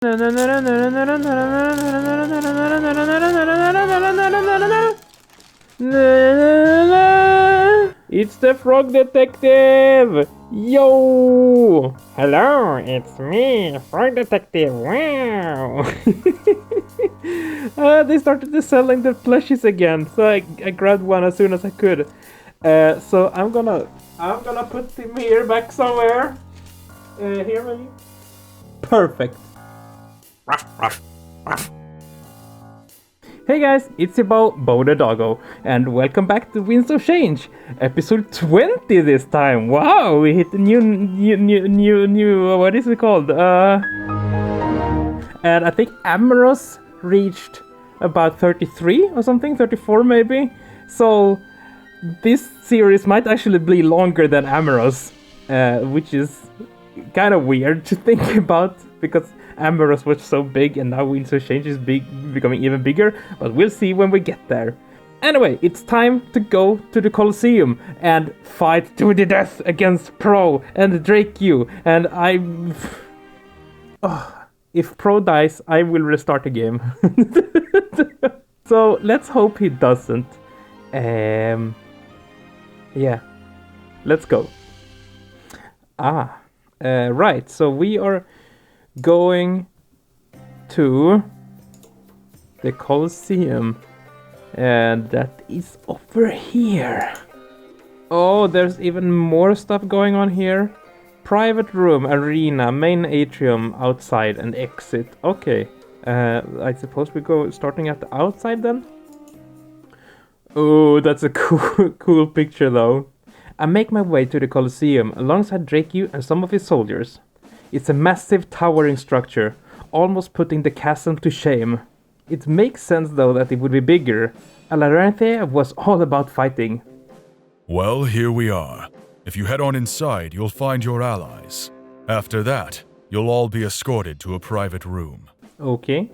It's the Frog Detective! Yo! Hello, it's me, Frog Detective. Wow! They started selling the plushies again, so I grabbed one as soon as I could. So I'm gonna put him here back somewhere. Here maybe. Perfect. Hey guys, it's your Bo the Doggo, and welcome back to Winds of Change, episode 20 this time. Wow, we hit the new, what is it called? And I think Amoros reached about 33 or something, 34 maybe. So this series might actually be longer than Amoros, which is kind of weird to think about because Amoros was so big and now Winds of Change is becoming even bigger, but we'll see when we get there. Anyway, it's time to go to the Coliseum and fight to the death against Pro and Drake-U, and if Pro dies, I will restart the game. So let's hope he doesn't. Yeah, let's go. Right, so we are going to the Coliseum, and that is over here. Oh, there's even more stuff going on here. Private room, arena, main atrium, outside, and exit. Okay, I suppose we go starting at the outside then. Oh, that's a cool picture though. I make my way to the Coliseum alongside Drake-U and some of his soldiers. It's a massive towering structure, almost putting the castle to shame. It makes sense though that it would be bigger. Alarinthia was all about fighting. Well, here we are. If you head on inside, you'll find your allies. After that, you'll all be escorted to a private room. Okay.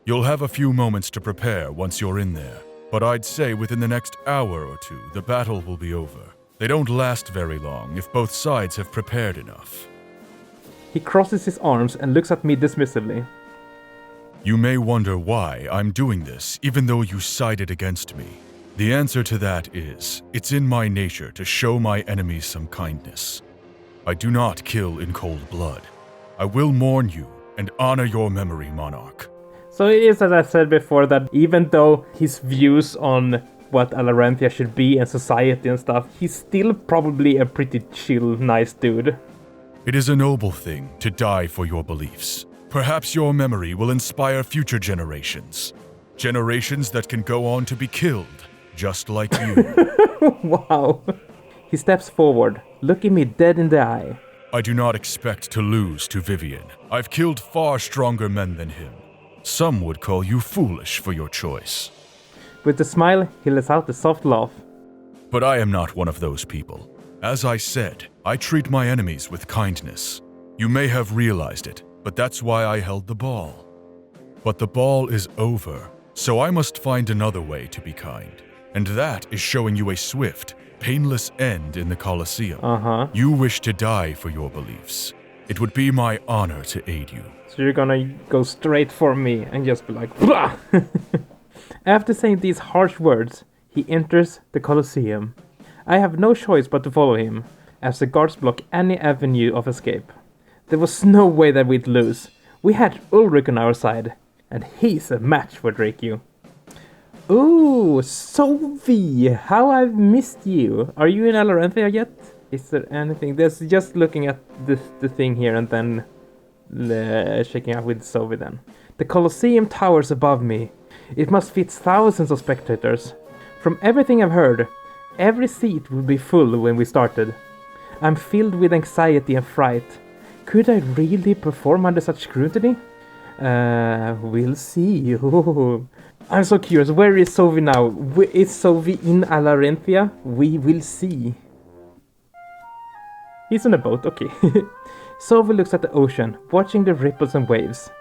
You'll have a few moments to prepare once you're in there, but I'd say within the next hour or two, the battle will be over. They don't last very long if both sides have prepared enough. He crosses his arms and looks at me dismissively. You may wonder why I'm doing this, even though you sided against me. The answer to that is, it's in my nature to show my enemies some kindness. I do not kill in cold blood. I will mourn you and honor your memory, Monarch. So it is, as I said before, that even though his views on what Alarinthia should be and society and stuff, he's still probably a pretty chill, nice dude. It is a noble thing to die for your beliefs. Perhaps your memory will inspire future generations. Generations that can go on to be killed, just like you. Wow. He steps forward, looking me dead in the eye. I do not expect to lose to Vivian. I've killed far stronger men than him. Some would call you foolish for your choice. With a smile, he lets out a soft laugh. But I am not one of those people. As I said, I treat my enemies with kindness. You may have realized it, but that's why I held the ball. But the ball is over, so I must find another way to be kind. And that is showing you a swift, painless end in the Colosseum. You wish to die for your beliefs. It would be my honor to aid you. So you're gonna go straight for me and just be like, blah! After saying these harsh words, he enters the Coliseum. I have no choice but to follow him, as the guards block any avenue of escape. There was no way that we'd lose. We had Ulrich on our side, and he's a match for Drake-U. Ooh, Sovy, how I've missed you. Are you in Alarinthia yet? Is there anything? There's just looking at the thing here and then checking out with Sovy then. The Colosseum towers above me. It must fit thousands of spectators. From everything I've heard, every seat would be full when we started. I'm filled with anxiety and fright. Could I really perform under such scrutiny? We'll see. Ooh. I'm so curious, where is Sovy now? Is Sovy in Alarinthia? We will see. He's on a boat, okay. Sovy looks at the ocean, watching the ripples and waves.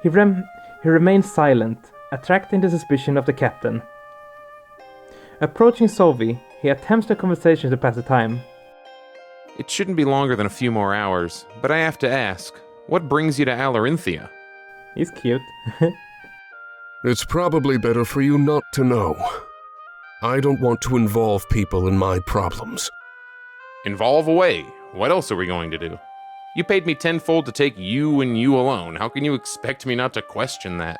He remains silent, attracting the suspicion of the captain. Approaching Sovy, he attempts a conversation to pass the time. It shouldn't be longer than a few more hours, but I have to ask, What brings you to Alarinthia? He's cute. It's probably better for you not to know. I don't want to involve people in my problems. Involve away. What else are we going to do? You paid me tenfold to take you and you alone. How can you expect me not to question that?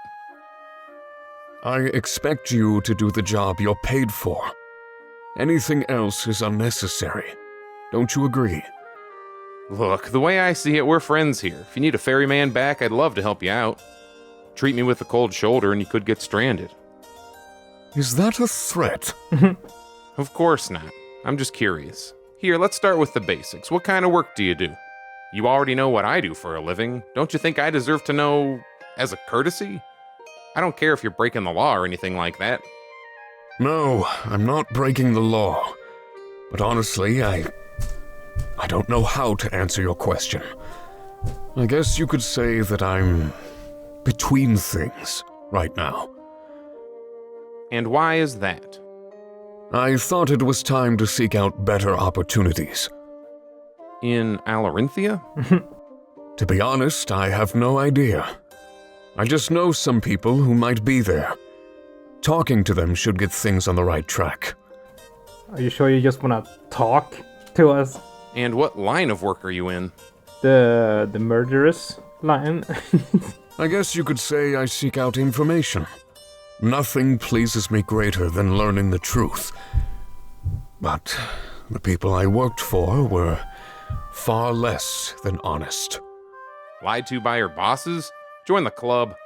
I expect you to do the job you're paid for. Anything else is unnecessary. Don't you agree? Look, the way I see it, we're friends here. If you need a ferryman back, I'd love to help you out. Treat me with a cold shoulder and you could get stranded. Is that a threat? Of course not. I'm just curious. Here, let's start with the basics. What kind of work do you do? You already know what I do for a living. Don't you think I deserve to know as a courtesy? I don't care if you're breaking the law or anything like that. No, I'm not breaking the law. But honestly, I don't know how to answer your question. I guess you could say that I'm between things right now. And why is that? I thought it was time to seek out better opportunities. In Alarinthia? To be honest, I have no idea. I just know some people who might be there. Talking to them should get things on the right track. Are you sure you just wanna talk to us? And what line of work are you in? The murderous line? I guess you could say I seek out information. Nothing pleases me greater than learning the truth. But the people I worked for were far less than honest. Lied to by your bosses? Join the club.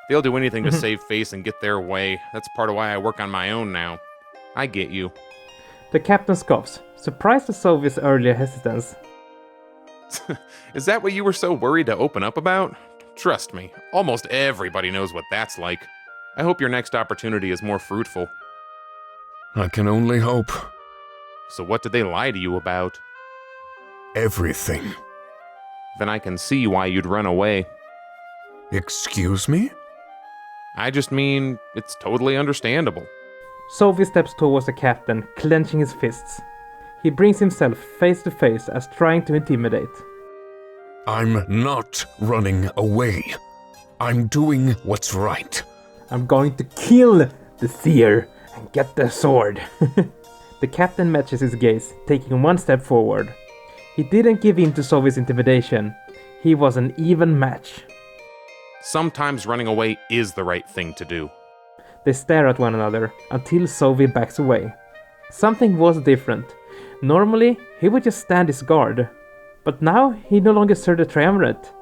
They'll do anything to save face and get their way. That's part of why I work on my own now. I get you. The captain scoffs, surprised at Sovy's earlier hesitance. Is that what you were so worried to open up about? Trust me, almost everybody knows what that's like. I hope your next opportunity is more fruitful. I can only hope. So what did they lie to you about? Everything. Then I can see why you'd run away. Excuse me? I just mean, it's totally understandable. Sovy steps towards the captain, clenching his fists. He brings himself face to face as trying to intimidate. I'm not running away. I'm doing what's right. I'm going to kill the seer and get the sword. The captain matches his gaze, taking one step forward. He didn't give in to Sovy's intimidation. He was an even match. Sometimes running away is the right thing to do. They stare at one another until Sovy backs away. Something was different. Normally, he would just stand his guard. But now, he no longer served the triumvirate.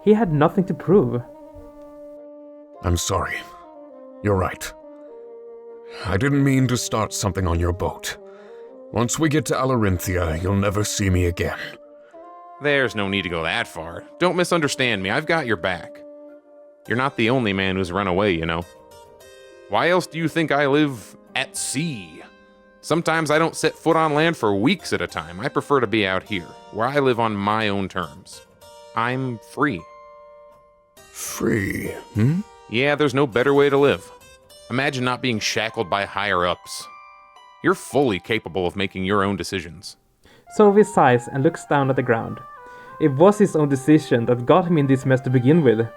He had nothing to prove. I'm sorry. You're right. I didn't mean to start something on your boat. Once we get to Alarinthia, you'll never see me again. There's no need to go that far. Don't misunderstand me, I've got your back. You're not the only man who's run away, you know. Why else do you think I live at sea? Sometimes I don't set foot on land for weeks at a time. I prefer to be out here, where I live on my own terms. I'm free. Free, Yeah, there's no better way to live. Imagine not being shackled by higher-ups. You're fully capable of making your own decisions. Sovy sighs and looks down at the ground. It was his own decision that got him in this mess to begin with.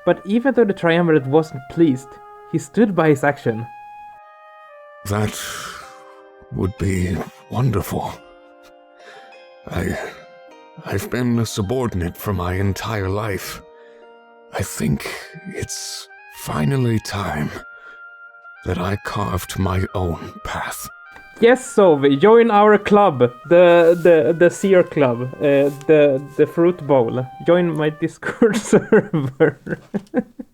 But even though the triumvirate wasn't pleased, he stood by his action. That would be wonderful. I've been a subordinate for my entire life. I think it's finally time that I carved my own path. Yes, Sovy, join our club, the Seer Club, the Fruit Bowl. Join my Discord server.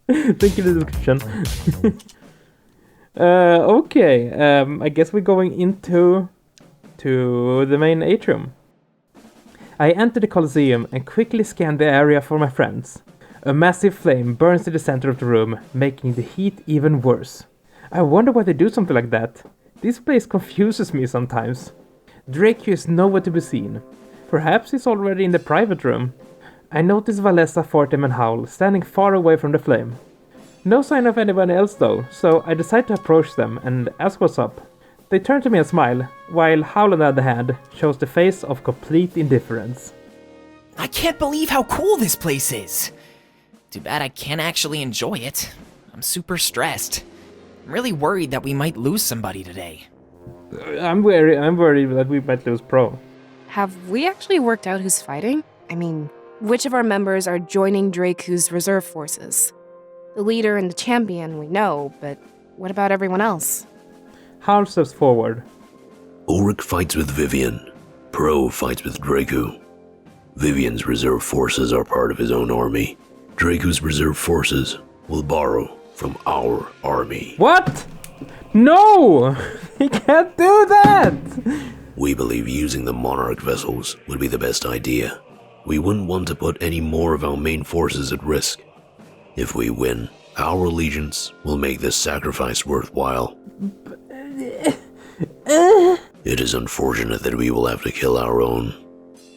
Thank you for the description. Okay, I guess we're going into the main atrium. I enter the Coliseum and quickly scan the area for my friends. A massive flame burns in the center of the room, making the heat even worse. I wonder why they do something like that. This place confuses me sometimes. Draco is nowhere to be seen. Perhaps he's already in the private room. I notice Valessa, Fortem and Howl standing far away from the flame. No sign of anyone else though, so I decide to approach them and ask what's up. They turn to me and smile, while Howl on the other hand shows the face of complete indifference. I can't believe how cool this place is! Too bad I can't actually enjoy it. I'm super stressed. I'm really worried that we might lose somebody today. I'm worried that we might lose Pro. Have we actually worked out who's fighting? I mean, which of our members are joining Draku's reserve forces? The leader and the champion we know, but what about everyone else? Hal steps forward. Ulrich fights with Vivian. Pro fights with Draku. Vivian's reserve forces are part of his own army. Draku's reserve forces will borrow from our army. What? No! He can't do that! We believe using the Monarch vessels would be the best idea. We wouldn't want to put any more of our main forces at risk. If we win, our allegiance will make this sacrifice worthwhile. It is unfortunate that we will have to kill our own,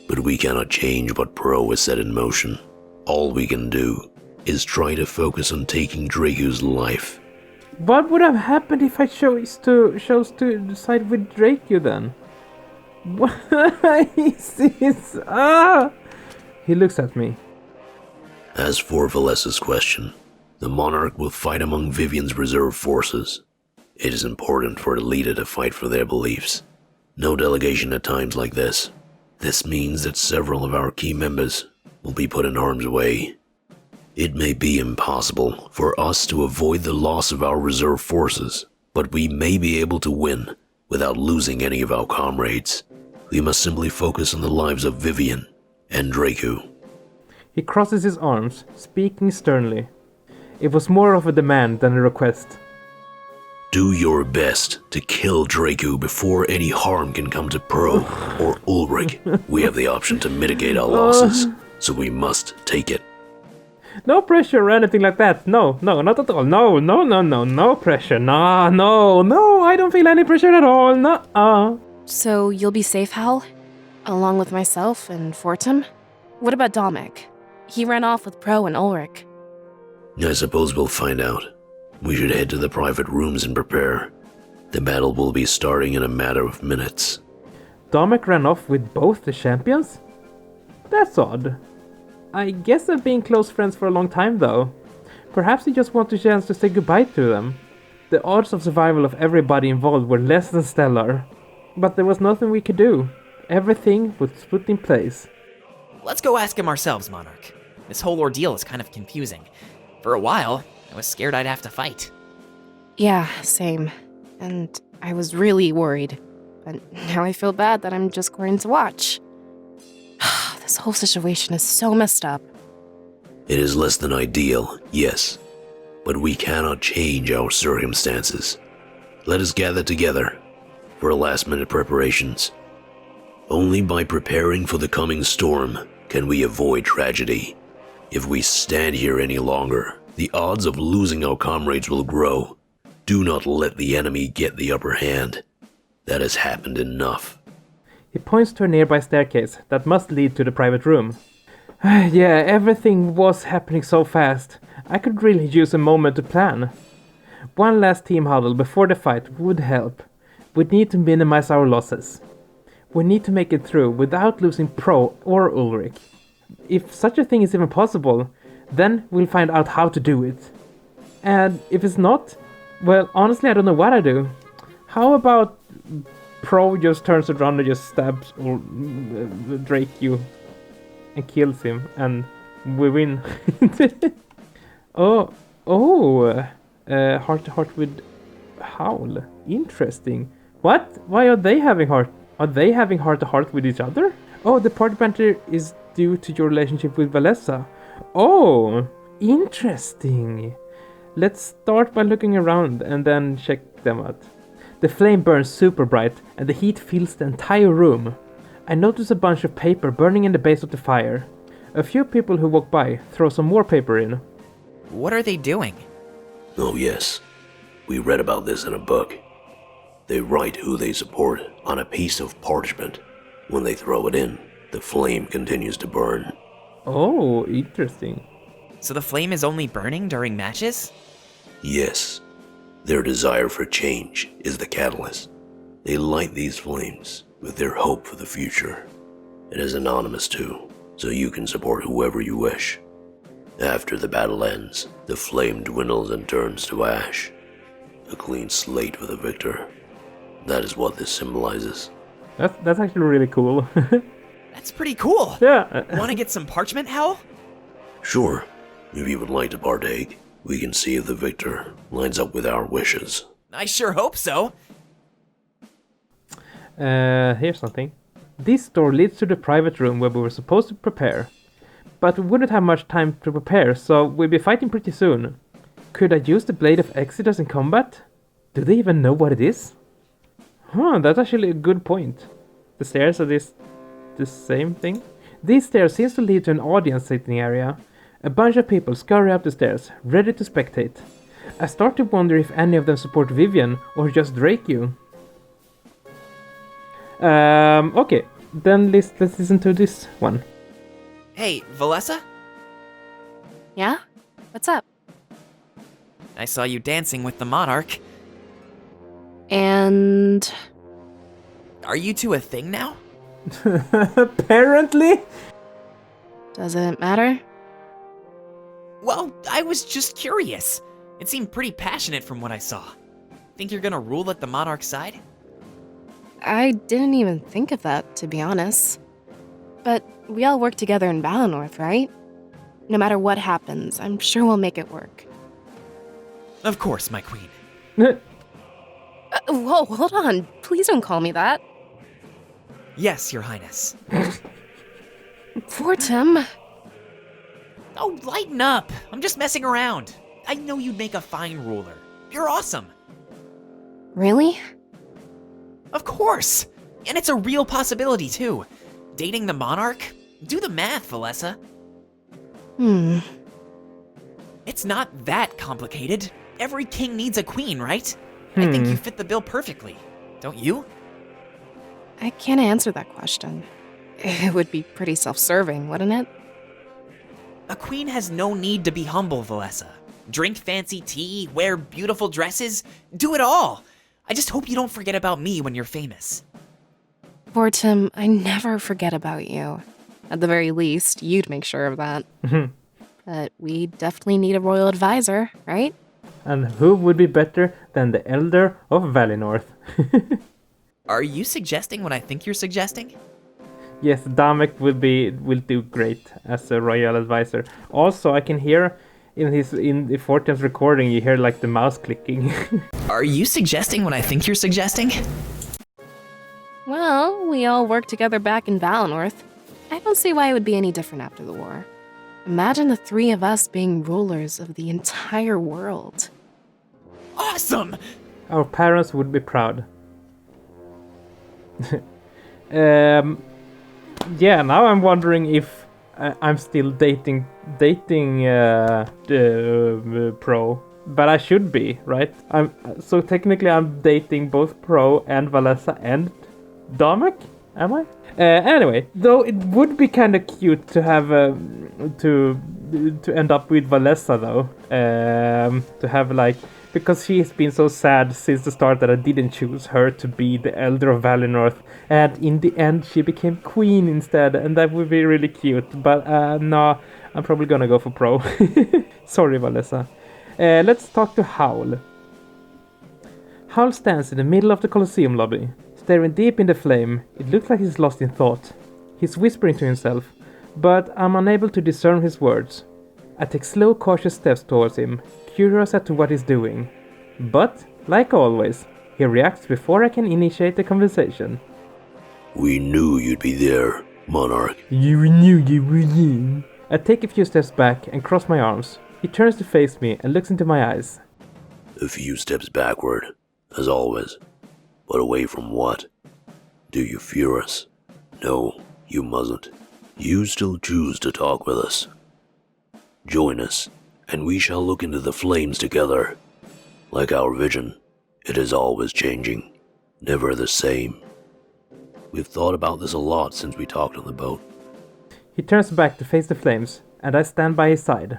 but we cannot change what Pro has set in motion. All we can do is try to focus on taking Draku's life. What would have happened if I chose to side with Draku then? Why is this? He looks at me. As for Valessa's question, the Monarch will fight among Vivian's reserve forces. It is important for the leader to fight for their beliefs. No delegation at times like this. This means that several of our key members will be put in harm's way. It may be impossible for us to avoid the loss of our reserve forces, but we may be able to win without losing any of our comrades. We must simply focus on the lives of Vivian and Draku. He crosses his arms, speaking sternly. It was more of a demand than a request. Do your best to kill Draku before any harm can come to Pro or Ulrich. We have the option to mitigate our losses, so we must take it. No pressure or anything like that. No, not at all. No pressure. No, I don't feel any pressure at all. No. So you'll be safe, Hal? Along with myself and Fortum? What about Dominic? He ran off with Pro and Ulrich. I suppose we'll find out. We should head to the private rooms and prepare. The battle will be starting in a matter of minutes. Dominic ran off with both the champions? That's odd. I guess they've been close friends for a long time though. Perhaps he just wanted a chance to say goodbye to them. The odds of survival of everybody involved were less than stellar. But there was nothing we could do. Everything was put in place. Let's go ask him ourselves, Monarch. This whole ordeal is kind of confusing. For a while, I was scared I'd have to fight. Yeah, same. And I was really worried. But now I feel bad that I'm just going to watch. This whole situation is so messed up. It is less than ideal, yes. But we cannot change our circumstances. Let us gather together for last-minute preparations. Only by preparing for the coming storm can we avoid tragedy. If we stand here any longer, the odds of losing our comrades will grow. Do not let the enemy get the upper hand. That has happened enough. He points to a nearby staircase that must lead to the private room. Yeah, everything was happening so fast. I could really use a moment to plan. One last team huddle before the fight would help. We need to minimize our losses. We need to make it through without losing Pro or Ulrich. If such a thing is even possible, then we'll find out how to do it. And if it's not, well, honestly, I don't know what I do. How about Pro just turns around and just stabs Draku and kills him, and we win. Heart to heart with Howl. Interesting. What? Why are they having heart? Are they having heart to heart with each other? Oh, the party banter is due to your relationship with Valessa. Oh, interesting. Let's start by looking around and then check them out. The flame burns super bright and the heat fills the entire room. I notice a bunch of paper burning in the base of the fire. A few people who walk by throw some more paper in. What are they doing? Oh yes, we read about this in a book. They write who they support on a piece of parchment. When they throw it in, the flame continues to burn. Oh, interesting. So the flame is only burning during matches? Yes. Their desire for change is the catalyst. They light these flames with their hope for the future. It is anonymous too, so you can support whoever you wish. After the battle ends, the flame dwindles and turns to ash. A clean slate for the victor. That is what this symbolizes. That's actually really cool. That's pretty cool. Yeah. Want to get some parchment, Howl? Sure, if you would like to partake, we can see if the victor lines up with our wishes. I sure hope so. Here's something. This door leads to the private room where we were supposed to prepare. But we wouldn't have much time to prepare, so we'll be fighting pretty soon. Could I use the Blade of Exodus in combat? Do they even know what it is? Huh, that's actually a good point. The stairs are the same thing? These stairs seems to lead to an audience sitting area. A bunch of people scurry up the stairs, ready to spectate. I start to wonder if any of them support Vivian or just Dracu. Okay, then let's listen to this one. Hey, Valessa? Yeah? What's up? I saw you dancing with the Monarch. And... Are you two a thing now? Apparently? does it matter? Well, I was just curious. It seemed pretty passionate from what I saw. Think you're gonna rule at the Monarch's side? I didn't even think of that, to be honest. But we all work together in Valinor, right? No matter what happens, I'm sure we'll make it work. Of course, my queen. Whoa, hold on. Please don't call me that. Yes, your highness. Fortum. Oh, lighten up. I'm just messing around. I know you'd make a fine ruler. You're awesome. Really? Of course. And it's a real possibility, too. Dating the Monarch? Do the math, Valessa. It's not that complicated. Every king needs a queen, right? I think you fit the bill perfectly. Don't you? I can't answer that question. It would be pretty self-serving, wouldn't it? A queen has no need to be humble, Valessa. Drink fancy tea, wear beautiful dresses, do it all. I just hope you don't forget about me when you're famous. Fortum, I never forget about you. At the very least, you'd make sure of that. But we definitely need a royal advisor, right? And who would be better than the Elder of Valinor? Are you suggesting what I think you're suggesting? Yes, Damek will do great as a royal advisor. Also, I can hear in the Fortum's recording, you hear like the mouse clicking. Are you suggesting what I think you're suggesting? Well, we all work together back in Valinor. I don't see why it would be any different after the war. Imagine the three of us being rulers of the entire world. Awesome! Our parents would be proud. Yeah, now I'm wondering if I'm still dating Pro, but I should be, right? So technically I'm dating both Pro and Valessa and Damek, am I? Anyway, though it would be kind of cute to have to end up with Valessa though, to have like, because she has been so sad since the start that I didn't choose her to be the Elder of Valinor, and in the end she became queen instead, and that would be really cute. But no, I'm probably gonna go for Pro. Sorry, Valessa. Let's talk to Howl. Howl stands in the middle of the Coliseum lobby, staring deep in the flame. It looks like he's lost in thought. He's whispering to himself, but I'm unable to discern his words. I take slow, cautious steps towards him, curious as to what he's doing. But, like always, he reacts before I can initiate the conversation. We knew you'd be there, Monarch. You knew you were in. I take a few steps back and cross my arms. He turns to face me and looks into my eyes. A few steps backward, as always. But away from what? Do you fear us? No, you mustn't. You still choose to talk with us. Join us, and we shall look into the flames together. Like our vision, it is always changing, never the same. We've thought about this a lot since we talked on the boat. He turns back to face the flames, and I stand by his side.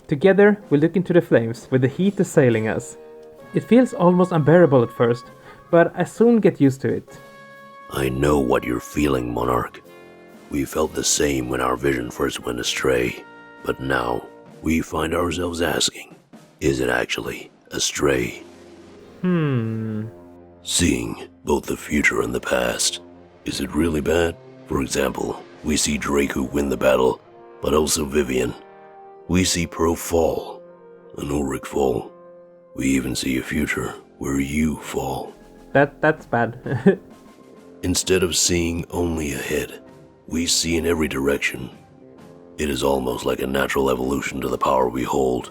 Together, we look into the flames, with the heat assailing us. It feels almost unbearable at first, but I soon get used to it. I know what you're feeling, Monarch. We felt the same when our vision first went astray, but now we find ourselves asking, is it actually a stray? Seeing both the future and the past, is it really bad? For example, we see Draku win the battle, but also Vivian. We see Pro fall, and Ulrich fall. We even see a future where you fall. That's bad. Instead of seeing only ahead, we see in every direction. It is almost like a natural evolution to the power we hold.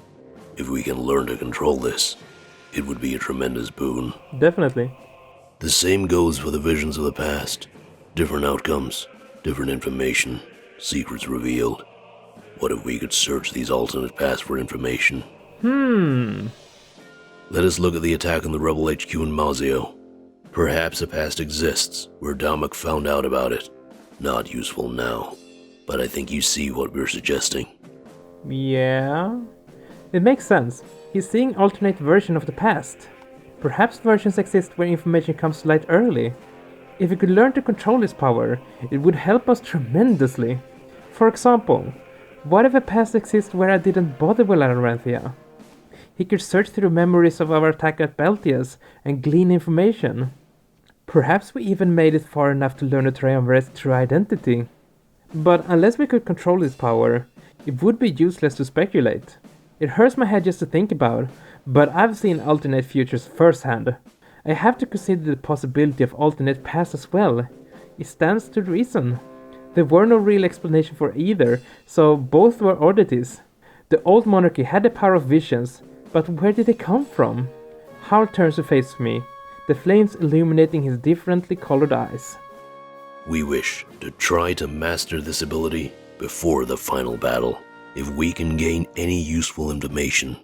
If we can learn to control this, it would be a tremendous boon. Definitely. The same goes for the visions of the past. Different outcomes, different information, secrets revealed. What if we could search these alternate paths for information? Let us look at the attack on the Rebel HQ in Mazio. Perhaps a past exists where Damak found out about it. Not useful now, but I think you see what we're suggesting. Yeah. It makes sense. He's seeing alternate version of the past. Perhaps versions exist where information comes to light early. If we could learn to control his power, it would help us tremendously. For example, what if a past exists where I didn't bother with Alarinthia? He could search through memories of our attack at Beltias and glean information. Perhaps we even made it far enough to learn the Triumvirate's true identity. But unless we could control his power, it would be useless to speculate. It hurts my head just to think about, but I've seen alternate futures firsthand. I have to consider the possibility of alternate pasts as well. It stands to reason. There were no real explanation for either, so both were oddities. The old monarchy had the power of visions, but where did they come from? Hal turns to face me, the flames illuminating his differently colored eyes. We wish to try to master this ability before the final battle. If we can gain any useful information,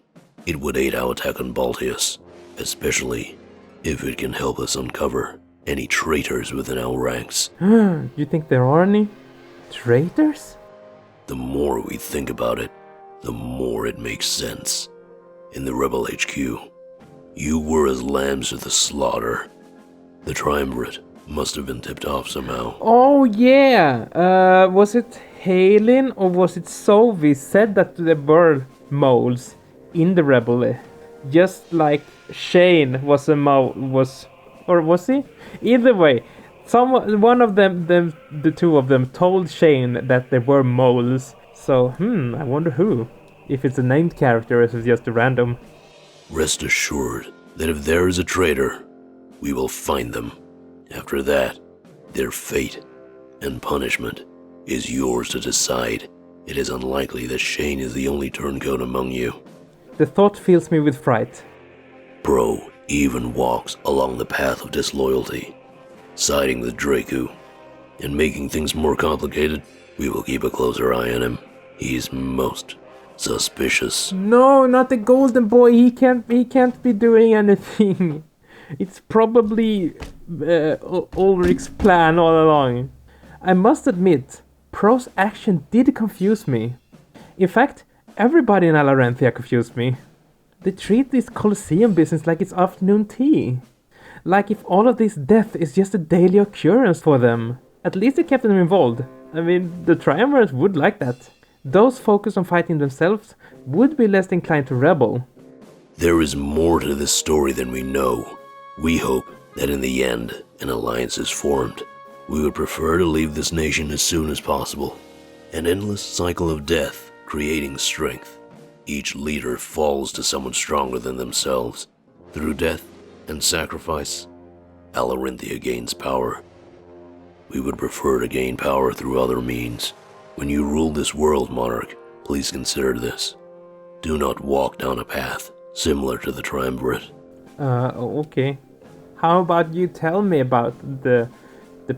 it would aid our attack on Baltius, especially if it can help us uncover any traitors within our ranks. You think there are any? Traitors? The more we think about it, the more it makes sense. In the Rebel HQ, you were as lambs to the slaughter. The Triumvirate must have been tipped off somehow. Oh yeah! Was it Halin or was it Sovy said that there were moles in the Rebel? Just like Shane was a mole, or was he? Either way, one of them, the two of them, told Shane that there were moles. So, I wonder who. If it's a named character or if it's just a random. Rest assured that if there is a traitor, we will find them. After that, their fate and punishment is yours to decide. It is unlikely that Shane is the only turncoat among you. The thought fills me with fright. Bro even walks along the path of disloyalty, siding with Draku. And making things more complicated, we will keep a closer eye on him. He is most suspicious. No, not the golden boy. He can't be doing anything. It's probably Ulrich's plan all along. I must admit, Pro's action did confuse me. In fact, everybody in Alarinthia confused me. They treat this Coliseum business like it's afternoon tea. Like if all of this death is just a daily occurrence for them. At least it kept them involved. I mean, the Triumvirs would like that. Those focused on fighting themselves would be less inclined to rebel. There is more to this story than we know. We hope that in the end, an alliance is formed. We would prefer to leave this nation as soon as possible. An endless cycle of death, creating strength. Each leader falls to someone stronger than themselves. Through death and sacrifice, Alarinthia gains power. We would prefer to gain power through other means. When you rule this world, Monarch, please consider this. Do not walk down a path similar to the Triumvirate. Okay. How about you tell me about the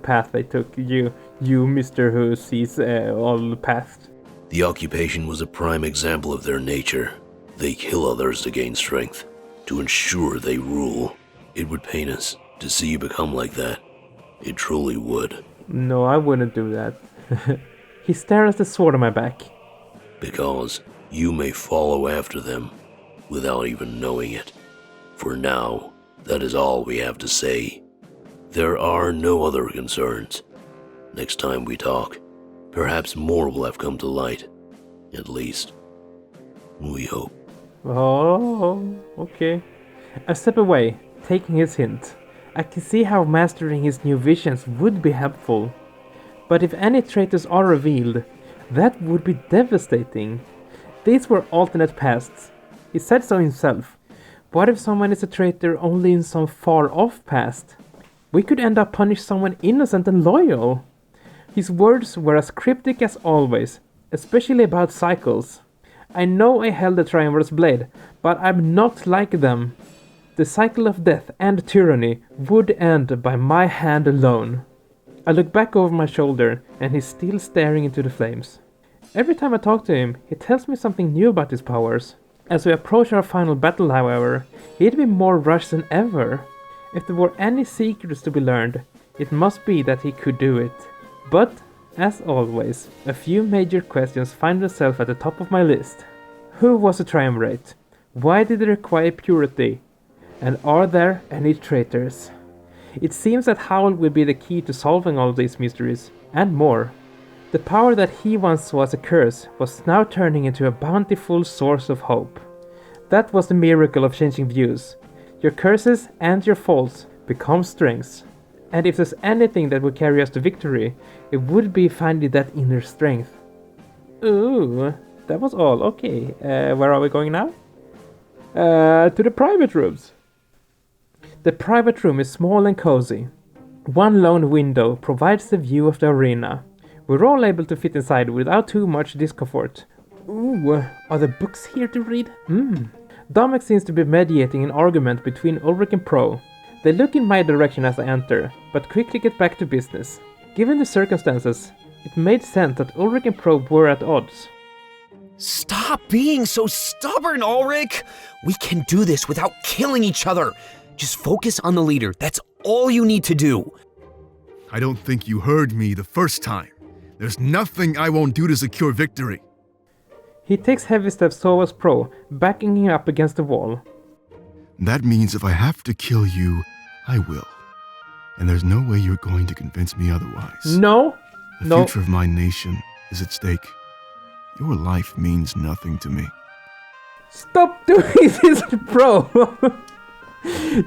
path they took? You Mr. Who sees all the paths. The occupation was a prime example of their nature. They kill others to gain strength, to ensure they rule. It would pain us to see you become like that. It truly would. No, I wouldn't do that. He stares the sword on my back. Because you may follow after them without even knowing it. For now, that is all we have to say. There are no other concerns. Next time we talk, perhaps more will have come to light. At least, We hope. Oh, okay. I step away, taking his hint. I can see how mastering his new visions would be helpful. But if any traitors are revealed, that would be devastating. These were alternate pasts. He said so himself. What if someone is a traitor only in some far-off past? We could end up punishing someone innocent and loyal. His words were as cryptic as always, especially about cycles. I know I held the Triumvir's blade, but I'm not like them. The cycle of death and tyranny would end by my hand alone. I look back over my shoulder, and he's still staring into the flames. Every time I talk to him, he tells me something new about his powers. As we approach our final battle, however, he'd be more rushed than ever. If there were any secrets to be learned, it must be that he could do it. But, as always, a few major questions find themselves at the top of my list. Who was the Triumvirate? Why did it require purity? And are there any traitors? It seems that Howl will be the key to solving all of these mysteries, and more. The power that he once saw as a curse was now turning into a bountiful source of hope. That was the miracle of changing views. Your curses and your faults become strengths. And if there's anything that would carry us to victory, it would be finding that inner strength. Ooh, that was all. Okay, where are we going now? To the private rooms. The private room is small and cozy. One lone window provides the view of the arena. We're all able to fit inside without too much discomfort. Ooh, are the books here to read? Domek seems to be mediating an argument between Ulrich and Pro. They look in my direction as I enter, but quickly get back to business. Given the circumstances, it made sense that Ulrich and Pro were at odds. Stop being so stubborn, Ulrich! We can do this without killing each other. Just focus on the leader. That's all you need to do. I don't think you heard me the first time. There's nothing I won't do to secure victory. He takes heavy steps towards Pro, backing him up against the wall. That means if I have to kill you, I will. And there's no way you're going to convince me otherwise. No! The future of my nation is at stake. Your life means nothing to me. Stop doing this, Pro! You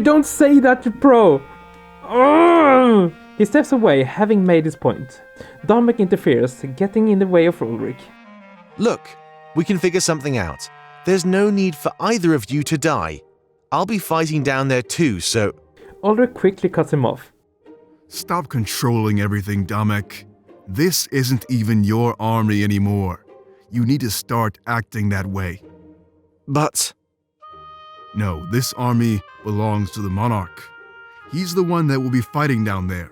don't say that to Pro! Ugh! He steps away, having made his point. Domek interferes, getting in the way of Ulrich. Look, we can figure something out. There's no need for either of you to die. I'll be fighting down there too, so... Ulrich quickly cuts him off. Stop controlling everything, Domek. This isn't even your army anymore. You need to start acting that way. But... No, this army belongs to the Monarch. He's the one that will be fighting down there.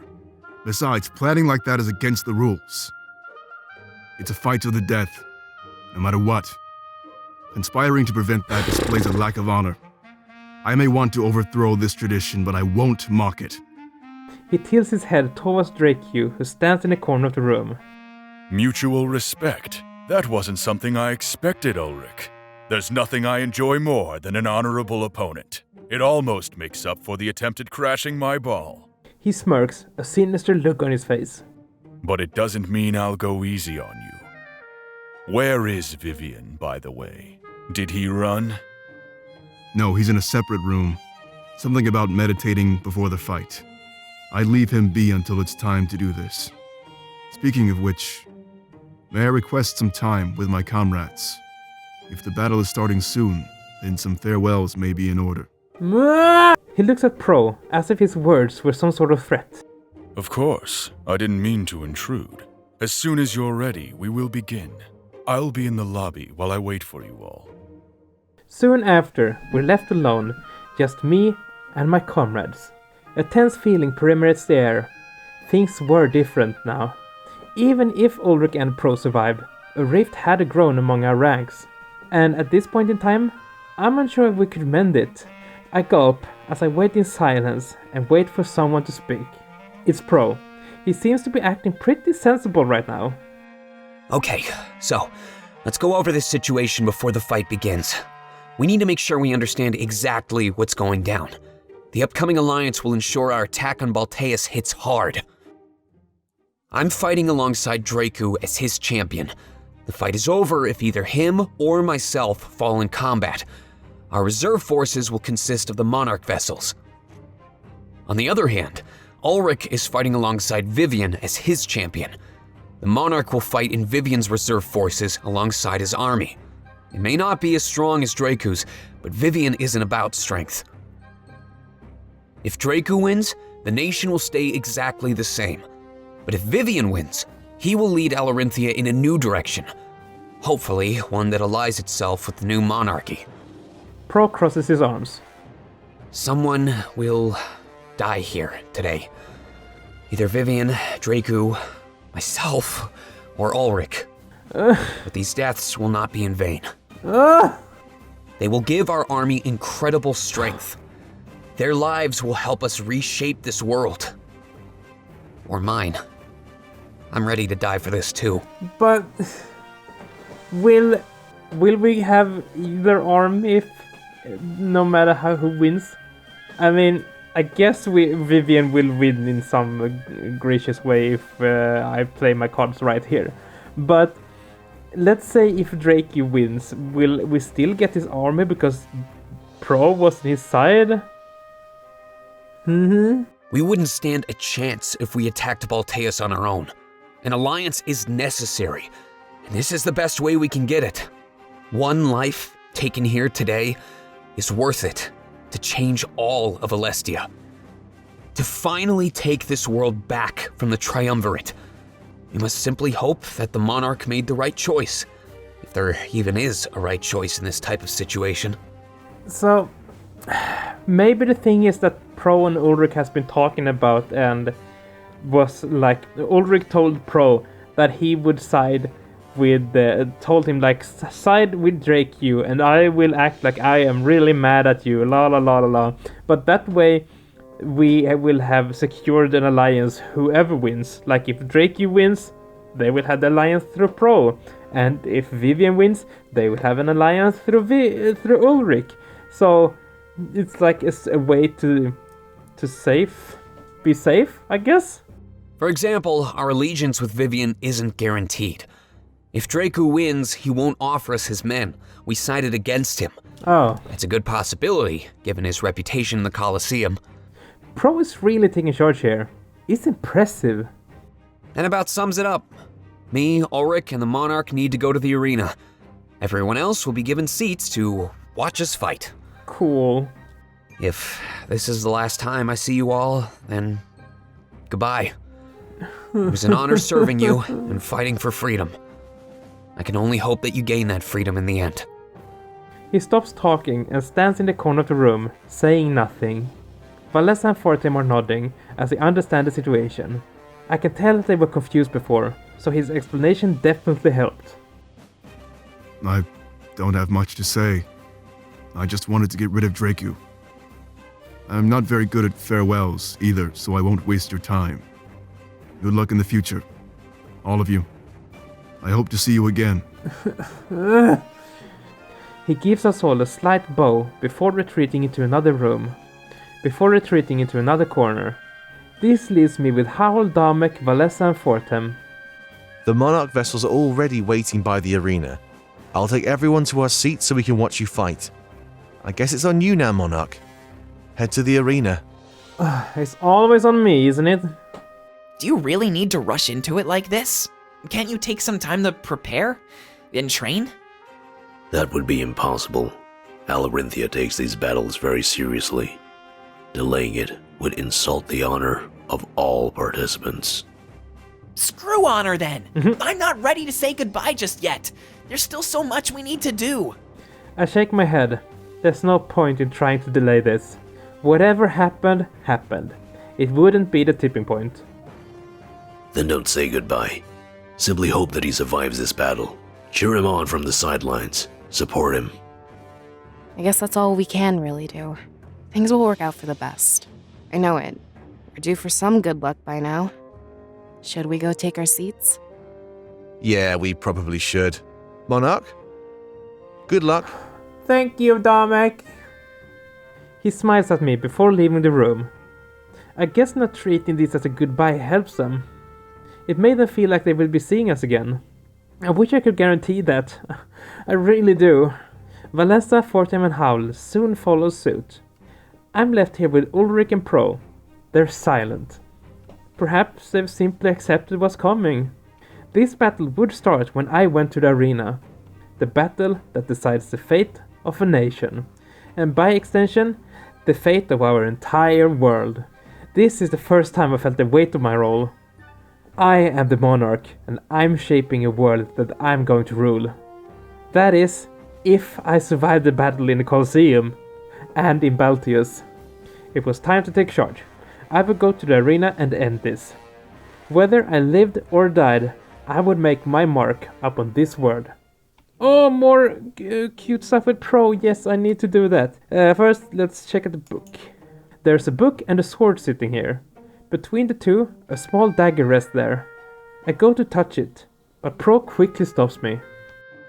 Besides, planning like that is against the rules. It's a fight to the death, no matter what. Conspiring to prevent that displays a lack of honor. I may want to overthrow this tradition, but I won't mock it. He tilts his head towards Drakew, who stands in a corner of the room. Mutual respect. That wasn't something I expected, Ulrich. There's nothing I enjoy more than an honorable opponent. It almost makes up for the attempt at crashing my ball. He smirks, a sinister look on his face. But it doesn't mean I'll go easy on you. Where is Vivian, by the way? Did he run? No, he's in a separate room. Something about meditating before the fight. I leave him be until it's time to do this. Speaking of which, may I request some time with my comrades? If the battle is starting soon, then some farewells may be in order. He looks at Pro, as if his words were some sort of threat. Of course, I didn't mean to intrude. As soon as you're ready, we will begin. I'll be in the lobby while I wait for you all. Soon after, we're left alone, just me and my comrades. A tense feeling permeates the air. Things were different now. Even if Ulrich and Pro survived, a rift had grown among our ranks. And at this point in time, I'm unsure if we could mend it. I gulp as I wait in silence and wait for someone to speak. It's Pro. He seems to be acting pretty sensible right now. Okay, so let's go over this situation before the fight begins. We need to make sure we understand exactly what's going down. The upcoming alliance will ensure our attack on Balteus hits hard. I'm fighting alongside Draku as his champion. The fight is over if either him or myself fall in combat. Our reserve forces will consist of the Monarch vessels. On the other hand, Ulrich is fighting alongside Vivian as his champion. The Monarch will fight in Vivian's reserve forces alongside his army. It may not be as strong as Draku's, but Vivian isn't about strength. If Draku wins, the nation will stay exactly the same. But if Vivian wins, he will lead Alarinthia in a new direction. Hopefully, one that allies itself with the new monarchy. Pro crosses his arms. Someone will die here today. Either Vivian, Draku, myself, or Ulrich. But these deaths will not be in vain. They will give our army incredible strength. Their lives will help us reshape this world. Or mine. I'm ready to die for this too. But will we have either army if no matter who wins? I mean, I guess Vivian will win in some gracious way if I play my cards right here. But let's say if Draku wins, will we still get his army because Pro was on his side? We wouldn't stand a chance if we attacked Balteus on our own. An alliance is necessary, and this is the best way we can get it. One life taken here today is worth it to change all of Alestia. To finally take this world back from the Triumvirate, we must simply hope that the Monarch made the right choice, if there even is a right choice in this type of situation. So, maybe the thing is that Pro and Ulrich has been talking about and was like, Ulrich told Pro that he would side with, told him like, side with Draku and I will act like I am really mad at you, la la la la la. But that way we will have secured an alliance whoever wins. Like if Draku wins, they will have the alliance through Pro. And if Vivian wins, they will have an alliance through Ulrich. So it's like a way to be safe, I guess? For example, our allegiance with Vivian isn't guaranteed. If Draku wins, he won't offer us his men. We sided against him. Oh. It's a good possibility, given his reputation in the Coliseum. Pro is really taking charge here. It's impressive. That about sums it up. Me, Ulrich, and the Monarch need to go to the arena. Everyone else will be given seats to watch us fight. Cool. If this is the last time I see you all, then goodbye. It was an honor serving you and fighting for freedom. I can only hope that you gain that freedom in the end. He stops talking and stands in the corner of the room, saying nothing. Valessa and Fortem are nodding as they understand the situation. I can tell that they were confused before, so his explanation definitely helped. I don't have much to say. I just wanted to get rid of Draku. I'm not very good at farewells either, so I won't waste your time. Good luck in the future, all of you. I hope to see you again. He gives us all a slight bow before retreating into another room, before retreating into another corner. This leaves me with Howl, Damek, Valessa and Fortem. The Monarch vessels are already waiting by the arena. I'll take everyone to our seats so we can watch you fight. I guess it's on you now, Monarch. Head to the arena. It's always on me, isn't it? Do you really need to rush into it like this? Can't you take some time to prepare and train? That would be impossible. Alarinthia takes these battles very seriously. Delaying it would insult the honor of all participants. Screw honor then! I'm not ready to say goodbye just yet. There's still so much we need to do. I shake my head. There's no point in trying to delay this. Whatever happened, happened. It wouldn't be the tipping point. Then don't say goodbye. Simply hope that he survives this battle. Cheer him on from the sidelines. Support him. I guess that's all we can really do. Things will work out for the best. I know it. We're due for some good luck by now. Should we go take our seats? Yeah, we probably should. Monarch? Good luck. Thank you, Damek. He smiles at me before leaving the room. I guess not treating this as a goodbye helps them. It made them feel like they will be seeing us again. I wish I could guarantee that. I really do. Valessa, Fortem and Howl soon follow suit. I'm left here with Ulrich and Pro. They're silent. Perhaps they've simply accepted what's coming. This battle would start when I went to the arena. The battle that decides the fate of a nation. And by extension, the fate of our entire world. This is the first time I felt the weight of my role. I am the Monarch, and I'm shaping a world that I'm going to rule. That is, if I survive the battle in the Coliseum and in Baltius. It was time to take charge. I would go to the arena and end this. Whether I lived or died, I would make my mark up on this world. Oh, more cute stuff with Pro. Yes, I need to do that. First, let's check out the book. There's a book and a sword sitting here. Between the two, a small dagger rests there. I go to touch it, but Pro quickly stops me.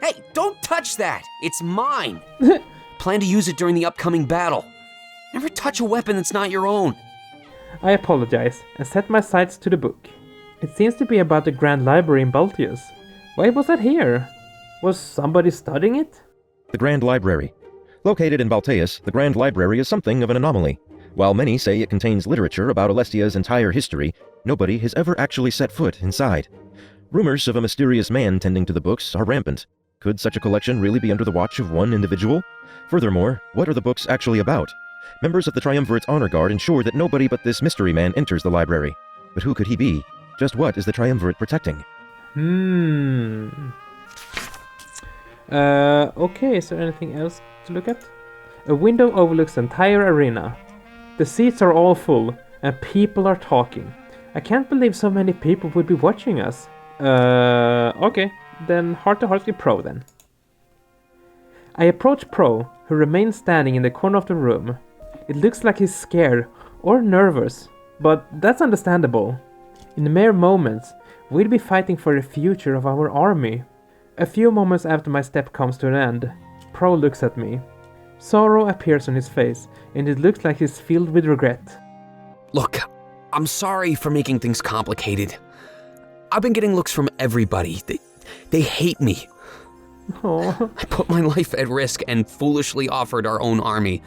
Hey, don't touch that! It's mine! Plan to use it during the upcoming battle. Never touch a weapon that's not your own. I apologize and set my sights to the book. It seems to be about the Grand Library in Baltius. Why was that here? Was somebody studying it? The Grand Library. Located in Baltius, the Grand Library is something of an anomaly. While many say it contains literature about Alestia's entire history, nobody has ever actually set foot inside. Rumors of a mysterious man tending to the books are rampant. Could such a collection really be under the watch of one individual? Furthermore, what are the books actually about? Members of the Triumvirate's honor guard ensure that nobody but this mystery man enters the library. But who could he be? Just what is the Triumvirate protecting? Okay, is there anything else to look at? A window overlooks the entire arena. The seats are all full, and people are talking. I can't believe so many people would be watching us. Okay, then heart-to-heart with Pro then. I approach Pro, who remains standing in the corner of the room. It looks like he's scared or nervous, but that's understandable. In mere moments, we'll be fighting for the future of our army. A few moments after my step comes to an end, Pro looks at me. Sorrow appears on his face, and it looks like he's filled with regret. Look, I'm sorry for making things complicated. I've been getting looks from everybody. They hate me. Oh. I put my life at risk and foolishly offered our own army.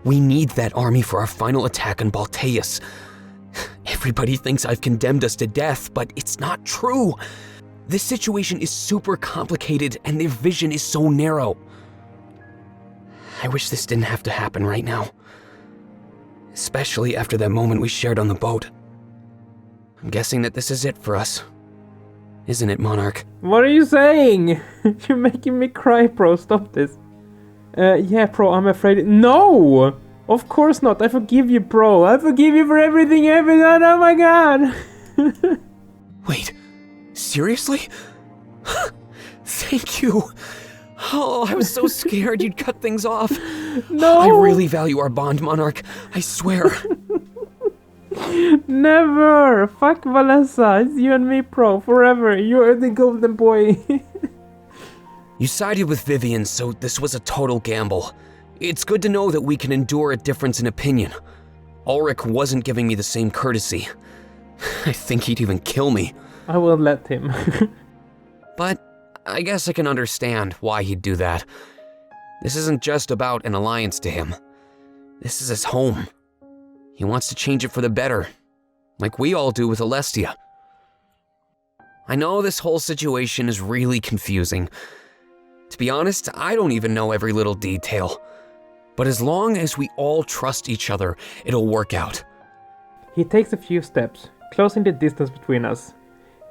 We need that army for our final attack on Baltius. Everybody thinks I've condemned us to death, but it's not true. This situation is super complicated and their vision is so narrow. I wish this didn't have to happen right now. Especially after that moment we shared on the boat. I'm guessing that this is it for us. Isn't it, Monarch? What are you saying? You're making me cry, Pro. Stop this. Yeah, Pro, I'm afraid... No! Of course not. I forgive you, Pro. I forgive you for everything you ever done. Oh my god! Wait, seriously? Thank you. Oh, I was so scared you'd cut things off. No! I really value our bond, Monarch. I swear. Never! Fuck Valessa. It's you and me, Pro. Forever. You're the golden boy. You sided with Vivian, so this was a total gamble. It's good to know that we can endure a difference in opinion. Ulrich wasn't giving me the same courtesy. I think he'd even kill me. I will let him. But I guess I can understand why he'd do that. This isn't just about an alliance to him. This is his home. He wants to change it for the better, like we all do with Alestia. I know this whole situation is really confusing. To be honest, I don't even know every little detail. But as long as we all trust each other, it'll work out. He takes a few steps, closing the distance between us.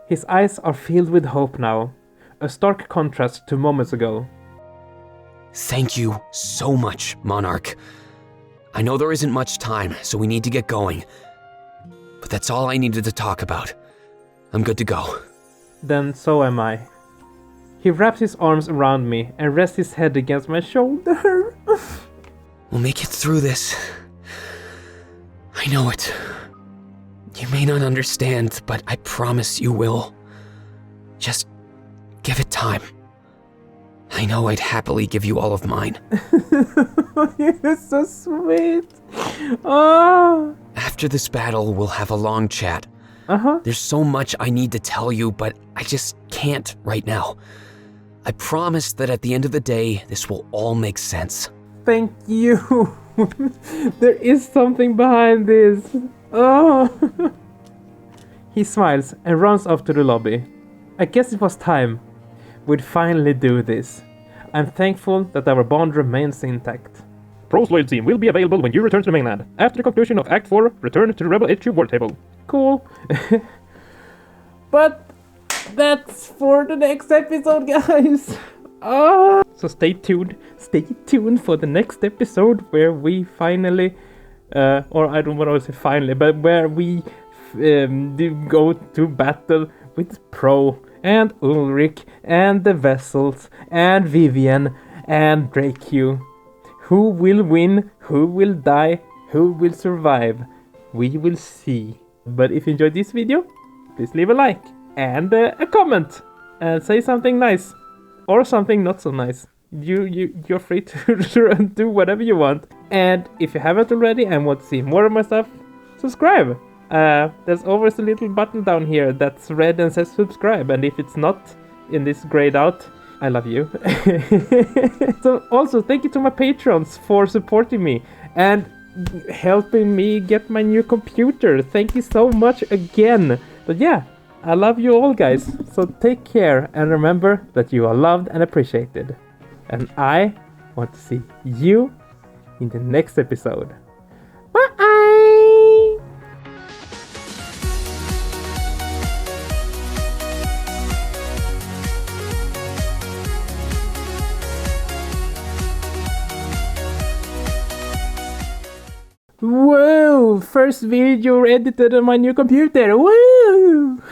His eyes are filled with hope now, a stark contrast to moments ago. Thank you so much, Monarch. I know there isn't much time, so we need to get going. But that's all I needed to talk about. I'm good to go. Then so am I. He wraps his arms around me and rests his head against my shoulder. We'll make it through this. I know it. You may not understand, but I promise you will. Just give it time. I know I'd happily give you all of mine. You're so sweet. Oh. After this battle, we'll have a long chat. There's so much I need to tell you, but I just can't right now. I promise that at the end of the day, this will all make sense. Thank you. There is something behind this. Oh. He smiles and runs off to the lobby. I guess it was time. We'd finally do this. I'm thankful that our bond remains intact. Pro's loyal team will be available when you return to the mainland. After the conclusion of Act 4, return to the Rebel HQ war table. Cool. But that's for the next episode, guys. So stay tuned. Stay tuned for the next episode where we finally, or I don't want to say finally, but where we do go to battle with Pro and Ulrich and the vessels and Vivian and Drake. Who will win? Who will die? Who will survive? We will see. But if you enjoyed this video, please leave a like and a comment and say something nice or something not so nice. You're free to do whatever you want. And if you haven't already and want to see more of my stuff, subscribe. There's always a little button down here that's red and says subscribe, and if it's not in this grayed out, I love you. So also thank you to my patrons for supporting me and helping me get my new computer. Thank you so much again. But yeah, I love you all, guys. So take care and remember that you are loved and appreciated. And I want to see you in the next episode. Bye! Whoa! First video edited on my new computer. Woo!